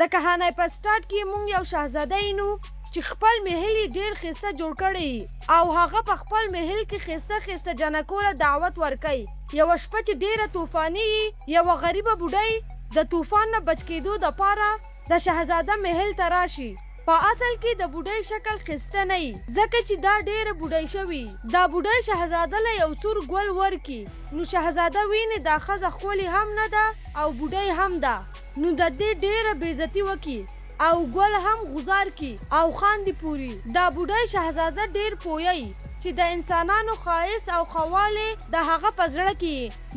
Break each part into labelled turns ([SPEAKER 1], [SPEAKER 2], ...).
[SPEAKER 1] د کهانۍ په سټارټ کې مونږ یو شاهزاده اینو چې خپل محل یې ډېر ښایسته جوړ کړی او هغه په خپل محل کې ښایسته ښایسته جنکو له دعوت ورکوي. یوه شپه چې ډېره طوفاني وي یوه غریبه بوډۍ د طوفان نه بچ کېدو دپاره د شهزاده محل ته راشي. په اصل کې د بوډۍ شکل ښایسته نه وي ځکه چې دا ډېره بوډۍ شوي. دا بوډۍ شهزاده له یو سور ګل ورکي نو شهزاده ویني دا ښځه ښکلې هم نه ده او بوډۍ هم ده نو د دې ډېره بېعزتي وکړي او ګل هم غوزار کی او خاندي پوری. دا بوډۍ شهزاده ډېر پوهی چې د انسانانو ښایست او خواله د هغه په زړه کې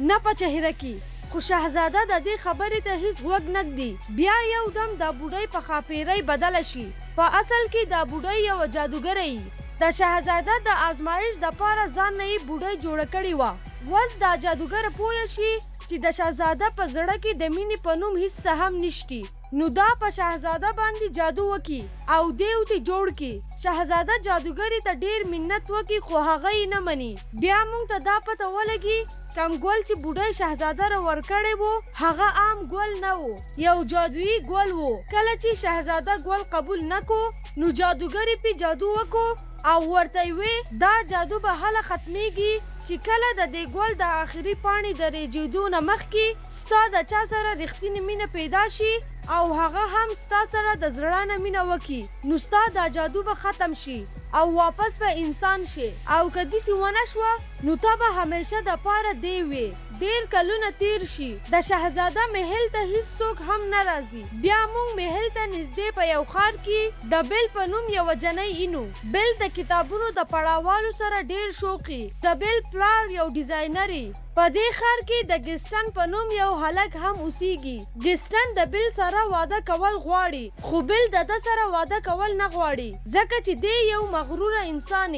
[SPEAKER 1] نه په چهره کې. خو شهزاده د دې خبرې ته هیڅ غوږ نه ږدي. بیا یو دم دا بوډۍ په ښاپیرۍ بدله شي. په اصل کې دا بوډۍ یوه جادوګرۍ د شهزاده د ازمایش دپاره ځان نه یې بوډۍ جوړه کړې وه. اوس دا جادوګره پوه شي چې د شهزاده په زړه کې د مینې په نوم هیڅ څه هم نشتی نو دا په شهزاده باندې جادو وکي او دیو ته جوړ کی. شهزاده جادوګری ته ډیر منت وکي خو هغه یې نه مني. بیا مونږ ته دا پته ولګي کم ګل چې بوډۍ شهزاده را ورکړی وو هغه عام ګل نه وو یو جادویي ګل وو. کله چې شهزاده ګل قبول نکو نو جادوګری پې جادو وکو او ورته وی دا جادو به هله ختمیږي چې کله د دې ګل د آخري پاڼې د رېجېدو نه مخکې ستا د چا سره رښتینې مینه پیدا شي او هغه هم ستا سره د زړه نه مینه وکړي نو ستا دا جادو به ختم شي او واپس به انسان شي او که داسې ونه شوه نو ته به همیشه دپاره دی وې. ډېر کلونه تیر شي د شهزاده محل ته هیڅوک هم نه راځي. بیا مونږ محل ته نږدې په یو ښار کې د بیل په نوم یوه جنۍ اینو. بیل د کتابونو د پړاوالو سره ډېر شوقي. د بیل پلار یو ډیزاینري. په دې ښار کې د ګسټن په نوم یو هلک هم اوسیږي. ګسټن د بیل سره واده کول غواړي خو بیل د ده سره واده کول نه غواړي ځکه چې دی یو مغروره انسان.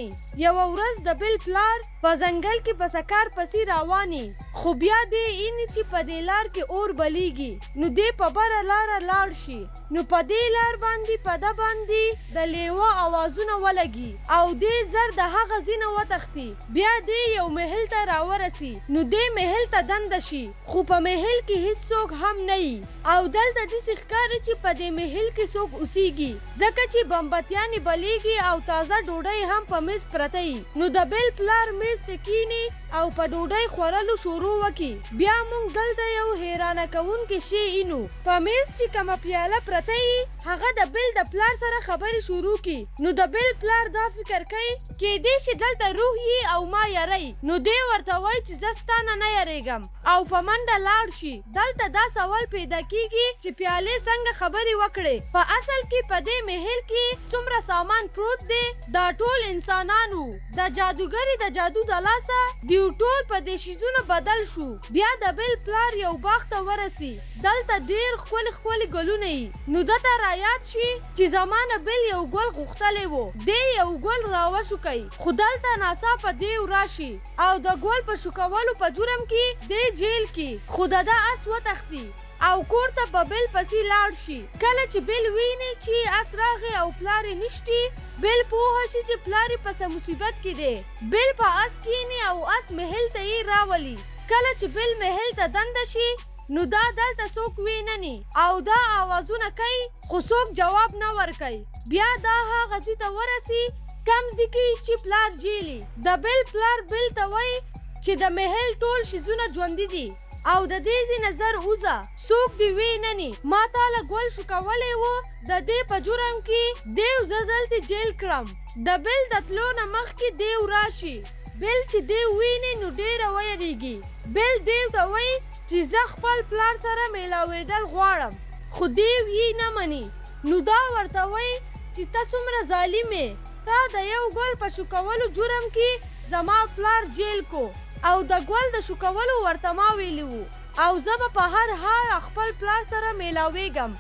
[SPEAKER 1] یوه ورځ د بیل پلار په ځنګل کې په سکار پسې رواني خو بیا دی ایني چې په دې لار کې اور بلیږي نو دی په بره لاره لاړ شي نو په دې لار باندې په ده باندې د لیوه اوازونه ولګي او دی زر د هغه ځینه وتښتي. بیا دی یو محل ته راورسي نو دی محل ته دنده شي خو په محل کې هیڅوک هم نه وي او دلته داسې ښکاري چې په دې محل کې څوک اوسیږي ځکه چې بمبتیانې بلیږي او تازه ډوډۍ هم په میز پرته وي. نو د بیل پلار میز ته کیني او په ډوډۍ خوړلو شروع وکړي. بیا موږ دلته یو حیرانه کوونکی شی اینو. په میز چې کومه پیاله پرته وي هغه د بیل د پلار سره خبرې شروع کړي نو د بیل پلار دا فکر کوي کیدای شي دلته روح یي او ما یری نو دی ورته وایي چې زه ستا نه یریږم او په منډه لاړ شي. دلته دا سوال پیدا کیږي چې پیالې څنګه خبرې وکړي. په اصل کې په دې محل کې څومره سامان پروت دی دا ټول انسانانو د جادوګرې د جادو د لاسه دیو ټول په دې شیزونه بدل شو. بیا د بیل پلار یو باغ ته ورسي. دلته ډېر ښکلي ښکلي ګلونه وي نو دته رایاد شي چې زمانه بیل یو ګل غوښتلی و. دی یو ګل راوشوکی خو دلته ناڅاپه دیو راشي او د ګل په شوکولو په جرم کې دی جیل کې خو د ده اس وتښتي او کور ته په بیل پسې لاړ شي. کله چې بیل ویني چې اس راغی او پلار یې نشتی بیل پوهه شي چې پلار یې په څه مصیبت کې دی. بیل په اس کیني او اس محل ته یې راولي. کله چې بیل محل ته دنده شي نو دا دلته څوک وینني او دا آوازونه کوي خو څوک جواب نه ورکوي. بیا دا هغه ځای ته ورسي کم ځای کې چې پلار جیلي. د بیل پلار بیل ته وایي چې د محل ټول شیزونه ژوندي دي او د دې ځای نظر وځه څوک دې وینني. ما تاله ګل شوکولی و د دې په جرم کې دیو زه دلته جیل کړم. د بیل د تلو نه مخکې دیو راشي. بیل چې دیو ویني نو ډېره ویریږي. بیل دیو ته وایي چې زه خپل پلار سره میلاوېدل غواړم خو دیو یې نه مني. نو دا ورته وایي چې ته څومره ظالم یې. تا د یو ګل په شوکولو جرم کې زما پلار جیل کو او د ګل د شوکولو ورته ما ویلي وو او زه به په هر حال خپل پلار سره میلاویږم.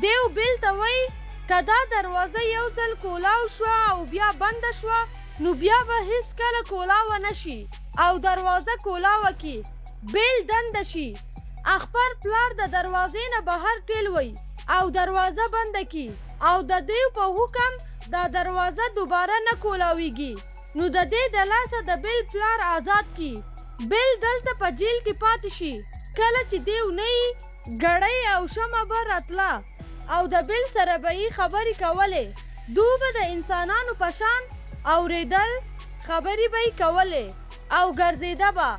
[SPEAKER 1] دیو بیل ته وایي که دا دروازه یو ځل کولاو شوه او بیا بنده شوه نو بیا به هیڅکله کولاوه نه شي او دروازه کولاوه کړي. بیل دنده شي خپل پلار د دروازې نه بهر ټیلوي او دروازه بنده کړي او د دیو په حکم دا دروازه دوباره نه کولاویږي نو د دې د لاسه د بیل پلار آزاد کی. بیل دلته په جیل کې پاتې شي. کله چې دیو نه وي ګړۍ او شمعه به راتله او د بل سره به یې خبرې کولې. دو به د انسانانو په شان اورېدل، خبرې به یې کولې او ګرځېده به،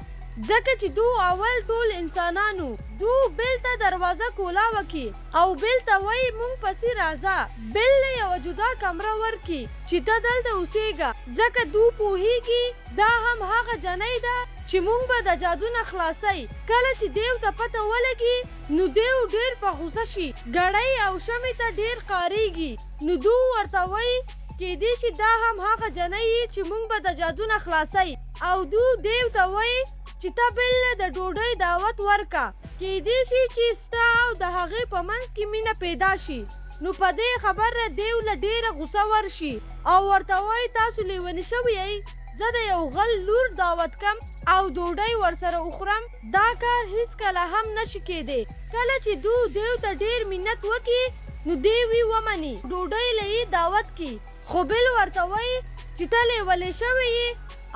[SPEAKER 1] ځکه چې دو اول ټول انسانانو. دو بل ته دروازه کولاوه کی او بل ته وایي مونږ پسې راځه، بل له یوه جدا کمره ورکي چې ته دلته اوسېږه، ځکه دو پوهېږي دا هم هغه جنۍ ده چې مونږ به د جادو نه خلاصئ. کله چې دیو ته پته ولګي نو دیو ډېر په غوسه شي، ګړۍ او شمې ته ډېر قارېږي. نو دو ورته وایي کېدی چې دا هم هغه جنۍ چې مونږ به د جادو نه خلاصئ. او دو دیو ته وایي چې ته بل د ډوډۍ دعوت ورکه، کېدی شي چې ستا او د هغې په منځ کې مینه پیدا شي. نو په دې خبره دیو له ډېره غوسه ورشي او ورته وایي تاسو لیوني شوي یئ، زه د یو غل لور دعوت کم او ډوډۍ ورسره وخورم، دا کار هیڅکله هم نشي کېدی. کله چې دو دیو ته ډېر منت وکړي نو دیو یې ومني، ډوډۍ له یې دعوت کړي. خو بل ورته وایي چې ته لیولې شوی یې،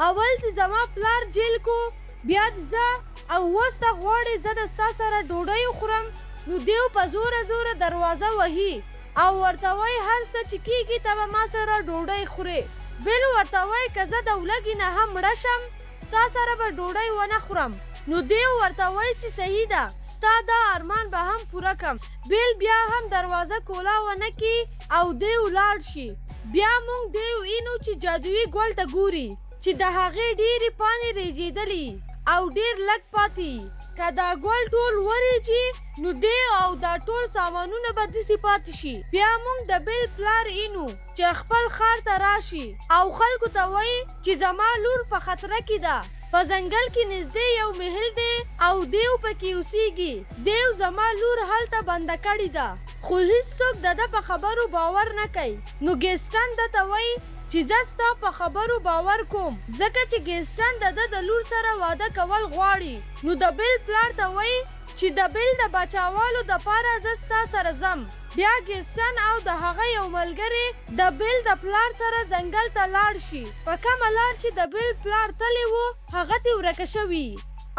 [SPEAKER 1] اول دې زما پلار جیل کو، بیا زه او اوس ته غواړې زه د ستا سره ډوډۍ وخورم. نو دیو په زوره زوره دروازه وهي او ورته وایي هر څه چې کېږي ته به ما سره ډوډۍ خورې. بل ورته وایي که زه د ولږې نه هم مړه شم ستا سره به ډوډۍ ونه خورم. نو دیو ورته وایي چې صحیح ده، ستا دا ارمان به هم پوره کم. بل بیا هم دروازه کولا ونه کي او دیو لاړ شي. بیا مونږ دیو اینو چې جادویي ګل ته ګوري چې د هغې ډېرې پاڼې رېجېدلي او ډېر لږ پاتې. که دا ګل ټول ورېجي نو دی او دا ټول سامانونه به داسې پاتې شي. بیا موږ د بل پلار اینو چې خپل ښار ته راشي او خلکو ته وایي چې زما لور په خطره کې ده، په ځنګل کې نږدې یو محل دی او دیو پکې اوسېږي. دیو زما لور هلته بنده کړې ده، خو هیڅوک د ده په خبرو باور نه کوي. نو ګیسټن ده ته وایي چې زه ستا په خبرو باور کوم، ځکه چې ګیسټن د ده د لور سره واده کول غواړي. نو د بل پلار ته وایي چې د بل د بچاوالو دپاره زه ستا سره ځم. بیا ګیسټن او د هغه یو ملګری د بل د پلار سره ځنګل ته لاړ شي. په کومه لار چې د بل پلار تللی و هغه ترې ورکه شوي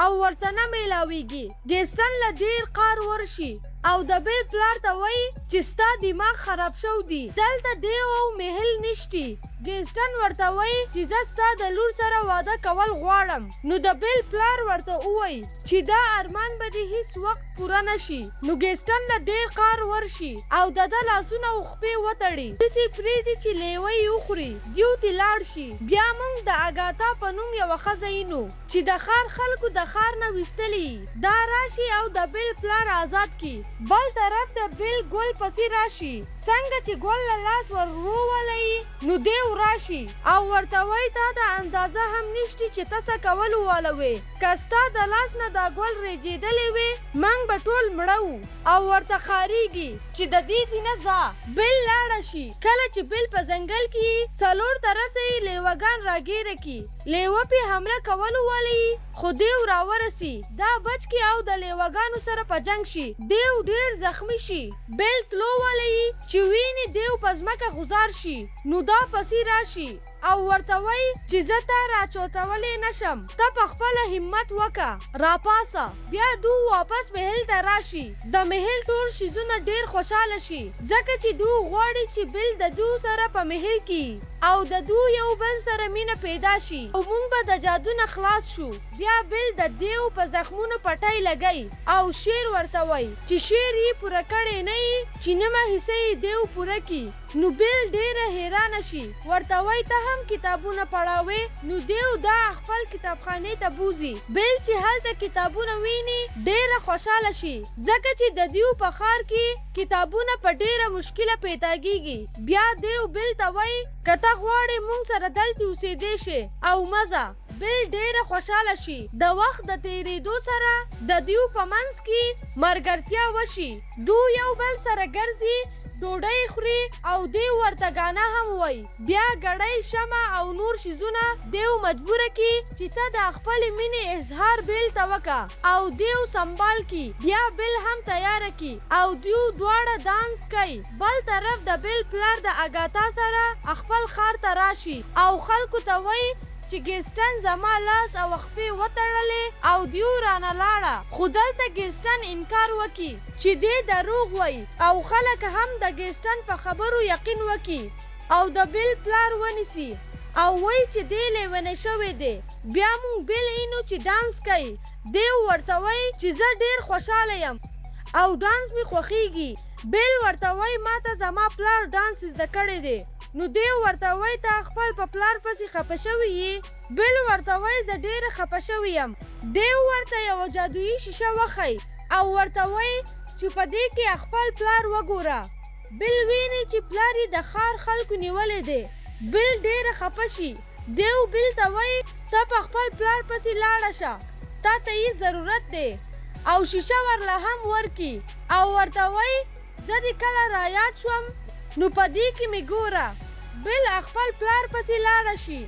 [SPEAKER 1] او ورته نه میلاویږي. ګیسټن له ډېر قار ورشي او د بل پلار ته وایي چې ستا دماغ خراب شو دی، دلته دیو او محل نشتی. ګیسټن ورته وایي چې زه ستا د لور سره واده کول غواړم. نو د بل پلار ورته ووایي چې دا ارمان به دې هیڅ وخت پوره نشي. نو ګیسټن له ډېر قار ورشي او د ده لاسونه او خپې وتړي، داسې پرېږدي چې لیوه یې وخوري، دیو ترې لاړ شي. بیا موږ د اګاتا په نوم یوه ښځه وینو چې د ښار خلکو د ښار نه ویستلي، دا راشي او د بل پلار آزاد کړي. بل طرف د بل ګل پسې راشي، څنګه چې ګل له لاس ور وولئ نو دیو راشي او ورته وایي تا د اندازه هم نشتی چې ته څه کول والوې، که ستا د لاس نه دا ګل رېجېدلی وې موږ به ټول مړه وو. او ورته ښکارېږي چې د دې ځینه ځه. بل لاړه شي، کله چې بل په ځنګل کې څلور طرف ته یې لیوهګان راګیره کړي، لیوه پې حمله کول والي خو دیو راورسي، دا بچ کړي او د لیوهګانو سره په جنګ شي. دیو ډېر زخمی شي، بل تلو والی چې ویني دیو په ځمکه غوځار شي. نو دا پسې راشي او ورته وایي چې زه تا راچوتولی نشم، ته په خپله همت وکه راپاسه. بیا دو واپس محل ته راشي، د محل ټول شیزونه ډېر خوشحاله شي، ځکه چې دو غواړي چې بل د دو سره په محل کې او د دو یو بل سره مینه پیدا شي او موږ به د جادو نه خلاص شو. بیا بل د دیو په زخمونو پټۍ لګوي او شعر ورته وایي چې شعر یې پوره کړی نه یي چې نیمه حصه یې دیو پوره کړي. نو بل ډېره حیرانه شي، ورته وایي ته هم کتابونه پړاوې. نو دیو دا خپل کتابخانې ته بوځي. بل چې هلته کتابونه ویني ډېره خوشحاله شي، ځکه چې د دیو په ښار کې کتابونه په ډېره مشکله پیدا کېږي. بیا دیو بل ته وایي که ته غواړې موږ سره دلته اوسېدی شې او مزه. بل ډېره خوشحاله شي. د وخت د تېرېدو سره د دیو په منځ کې ملګرتیا وشي، دو یو بل سره ګرځي، ډوډۍ خوري او دیو ورته ګانا هم وایي. بیا ګړۍ شمع او نور شیزونه دیو مجبوره کړي چې ته د خپلې مینې اظهار بل ته وکړه او دیو سنبال کړي. بیا بل هم تیاره کړي او دیو دواړه دانس کوي. بل طرف د بل پلار د اګاتا سره خپل ښار ته راشي او خلکو ته وایي چې ګیسټن زما لاس او خپې وتړلې او دیو رانه لاړه، خو دلته ګیسټن انکار وکي چې دی دروغ وایي او خلک هم د ګیسټن په خبرو یقین وکي او د بیل پلار ونیسي او وایي چې دی لیونی شوی دی. بیا مونږ بیل اینو چې ډانس کوي، دی ورته وایي چې زه ډېر خوشحاله یم او ډانس می خوښیږي. بیل ورته وایي ما ته زما پلار ډانس زده کړی دی. نو دی ورته وایي ته خپل په پلار پسې خفه شوی یې؟ بیل ورته وایي زه ډېره خفه شوی یم. دی ورته یوه جادویي شیشه وښی او ورته وایي چې په دې کې خپل پلار وګوره. بیل ویني چې پلار یې د ښار خلکو نیولی دی. بیل ډېره خفه شي. دیو بیل ته وایي ته په خپل پلار پسې لاړه شه، تا ته یې ضرورت دی او شیشه ورله هم ورکي او ورته وایي زه دې کله رایاد شوم نو په دې کې مې ګوره. بیل خپل پلار پسې لاړه شي.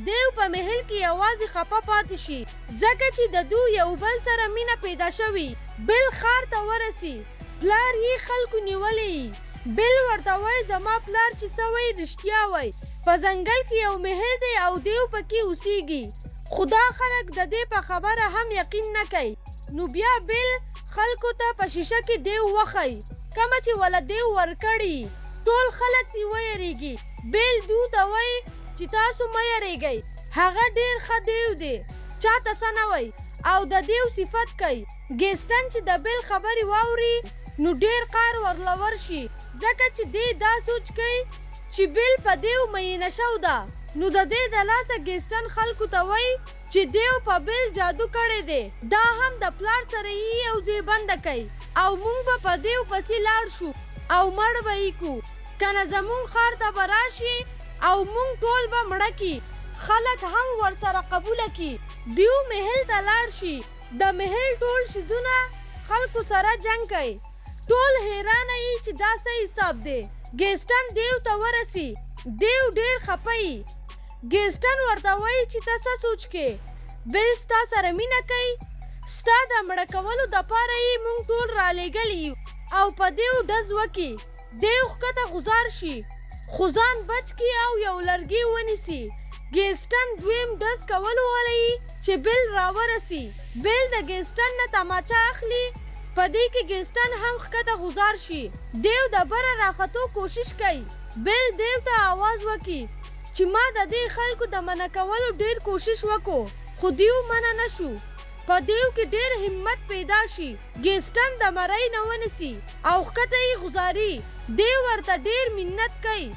[SPEAKER 1] دیو په محل کې یوازې خفه پاتې شي ځکه چې د دوی یو بل سره مینه پیدا شوي. بیل ښار ته ورسي، پلار یې خلکو نیولی. بیل ورته وایي زما پلار چې څه وایي رښتیا وایي، په ځنګل کې یو محل دی او دیو پکې اوسیږي، خو دا خلک د دې په خبره هم یقین نه کوي. نو بیا بیل خلکو ته په شیشه کې دیو وښی کومه چې وله دیو ورکړي. ټول خلک ترې ویریږي. بیل دوی ته وایي چې تاسو مه یریږئ، هغه ډېر ښه دیو دی، چاته څه نه وایي او د دیو صفت کوي. ګیسټن چې د بیل خبرې واوري نو ډېر قهر ورله ورشي ځکه چې دی دا سوچ کوي چې بیل په دیو مینه شو ده. نو د دې د لاسه ګیسټن خلکو ته وایي چې دیو په بیل جادو کړی دی، دا هم د پلار سره یې یو ځای بنده کوي او موږ به په دیو پسې لاړ شو او مړ به یې کړو، که نه زموږ ښار ته به راشي او موږ ټول به مړه کي. خلک هم ورسره قبوله کي. دیو محل ته لاړ شي. د محل ټول شیزونه خلکو سره جنګ کوي. ټول حیرانه یي چې دا څه حساب دی. ګیسټن دیو ته ورسي. دیو ډېر خفه یي. ګیسټن ورته وایي چې ته څه سوچ کې؟ بیل ستا سره مینه کوي، ستا د مړه کولو دپاره یې موږ ټول رالیږلي یو او په دیو ډز وکړي. دیو ښکته غوځار شي خو ځان بچ کړي او یو لرګي ونیسي. ګیسټن دویم ډز کولو والی چې بیل راورسي. بیل د ګیسټن نه تماچه اخلي. په دې کې ګیسټن هم ښکته غوځار شي. دیو د بره راختو کوشش کوي. بیل دیو ته آواز وکړي چې ما د دې خلکو د منع کولو ډېر کوشش وکړو خو دیو منع نه شو. په دیو کې ډېر همت پیدا شي. ګیسټن د مرۍ نه ونیسي او ښکته یې غوځاري. دیو ورته ډېر منت کوي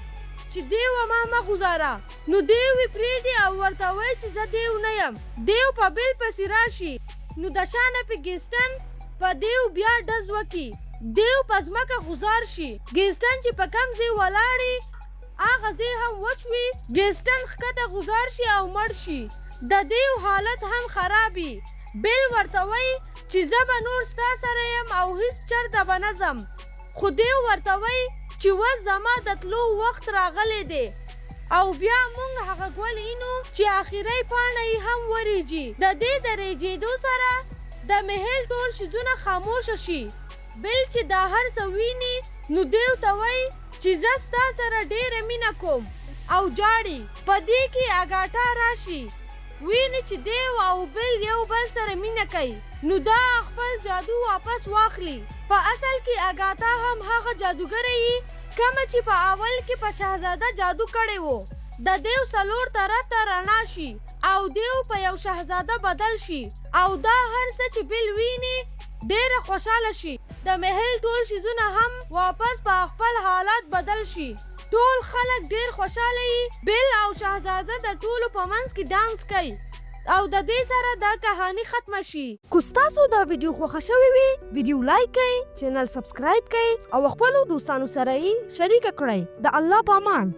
[SPEAKER 1] چې دیو ما مه غوځاره. نو دیو یې پرېږدي او ورته وایي چې زه دیو نه یم. دیو په بیل پسې راشي. نو د شا نه پې ګیسټن په دیو بیا ډز وکړي. دیو په ځمکه غوځار شي. ګیسټن چې په کوم ځای ولاړي هغه ځای هم وچ وي. ګیسټن ښکته غوځار شي او مړ شي. د دیو حالت هم خراب وي. بیل ورته وایي چې زه به نور ستا سره یم او هیڅ چرته به نه ځم. خو دیو ورته وایي چې اوس زما د تلو وخت راغلی دی او بیا موږ هغه ګل اینو چې آخري پاڼه یې هم وریږي. د دې د ریجېدو سره د محل ټول شیزونه خاموشه شي. بیل چې دا هر څه ویني نو دیو ته وایي چې زه ستا سره ډېره مینه کوم او جاړي. په دې کې اګاټا راشي. ویني چې دیو او بیل یو بل سره مینه کوي نو دا خپل جادو واپس واخلي. په اصل کې اګاټا هم هغه جادوګره یي کومه چې په اول کې په شهزاده جادو کړی و. د دیو څلور طرف ته رڼا شي او دیو په یو شهزاده بدل شي او دا هر څه چې بیل ویني ډېره خوشحاله شي. د محل ټول شیزونه هم واپس په خپل حالات بدل شي. ټول خلک ډېر خوشحاله یي. بیل او شهزاده د ټولو په منځ کې ډانس کوي او د دې سره دا کهانی ختمه شي.
[SPEAKER 2] که ستاسو دا ویډیو خوښه شوې وي ویډیو لایک کړئ، چینل سبسکرایب کړئ او خپلو دوستانو سره یې شریکه کړئ. د الله په امان.